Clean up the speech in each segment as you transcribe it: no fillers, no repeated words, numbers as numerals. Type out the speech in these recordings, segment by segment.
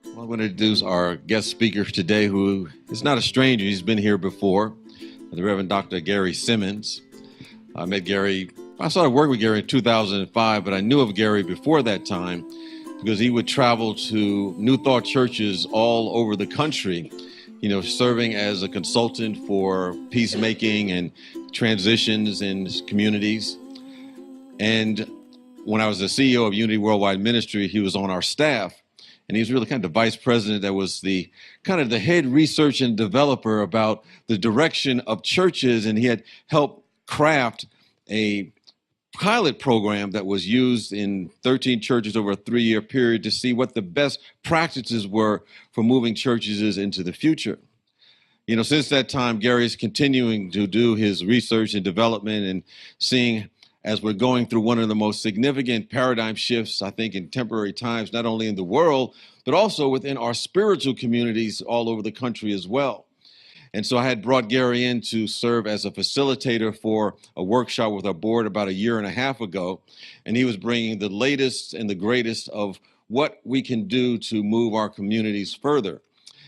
Well, I'm going to introduce our guest speaker today, who is not a stranger. He's been here before, the Reverend Dr. Gary Simmons. I started working with Gary in 2005, but I knew of Gary before that time because he would travel to New Thought churches all over the country, serving as a consultant for peacemaking and transitions in communities. And when I was the CEO of Unity Worldwide Ministry, he was on our staff. And he was really kind of the vice president that was the head research and developer about the direction of churches. And he had helped craft a pilot program that was used in 13 churches over a 3-year period to see what the best practices were for moving churches into the future. Since that time, Gary is continuing to do his research and development and seeing, as we're going through one of the most significant paradigm shifts, I think, in temporary times, not only in the world, but also within our spiritual communities all over the country as well. And so I had brought Gary in to serve as a facilitator for a workshop with our board about 1.5 years ago. And he was bringing the latest and the greatest of what we can do to move our communities further.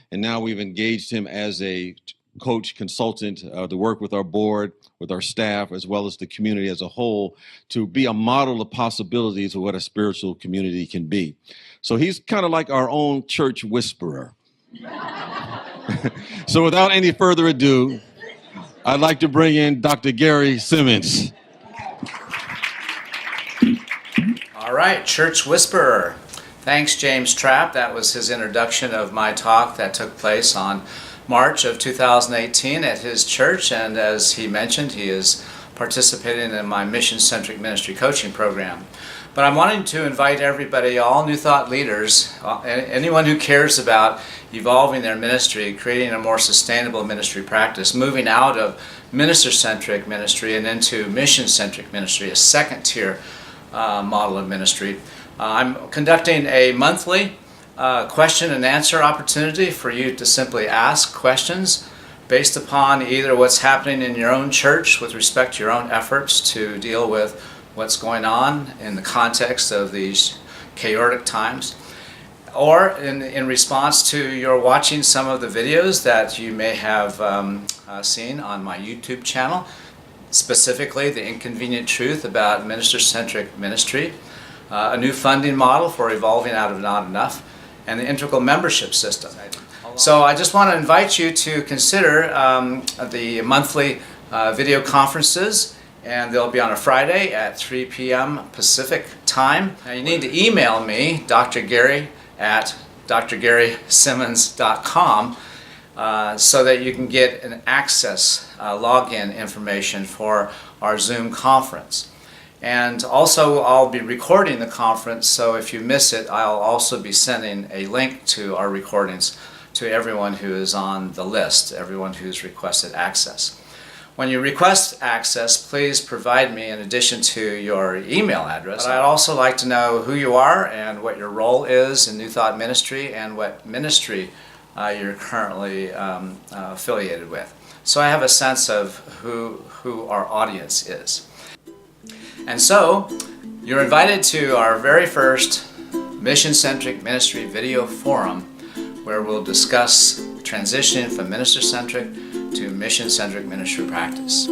And now we've engaged him as a coach consultant to work with our board, with our staff, as well as the community as a whole, to be a model of possibilities of what a spiritual community can be. So he's kind of like our own church whisperer. So without any further ado, I'd like to bring in Dr. Gary Simmons. All right, church whisperer. Thanks, James Trapp. That was his introduction of my talk that took place on March of 2018 at his church, and as he mentioned, he is participating in my mission-centric ministry coaching program. But I'm wanting to invite everybody, all New Thought leaders, anyone who cares about evolving their ministry, creating a more sustainable ministry practice, moving out of minister-centric ministry and into mission-centric ministry, a second-tier model of ministry. I'm conducting a monthly question and answer opportunity for you to simply ask questions based upon either what's happening in your own church with respect to your own efforts to deal with what's going on in the context of these chaotic times, or in response to your watching some of the videos that you may have seen on my YouTube channel, specifically The Inconvenient Truth about Minister-Centric Ministry, a new funding model for evolving out of not enough, and the integral membership system. So I just want to invite you to consider the monthly video conferences, and they'll be on a Friday at 3 p.m. Pacific time. Now you need to email me, Dr. Gary at drgarysimmons.com, so that you can get an access login information for our Zoom conference. And also, I'll be recording the conference, so if you miss it, I'll also be sending a link to our recordings to everyone who is on the list, everyone who's requested access. When you request access, please provide me, in addition to your email address, I'd also like to know who you are and what your role is in New Thought Ministry and what ministry you're currently affiliated with. So I have a sense of who our audience is. And so, you're invited to our very first Mission-Centric Ministry video forum, where we'll discuss transitioning from minister-centric to mission-centric ministry practice.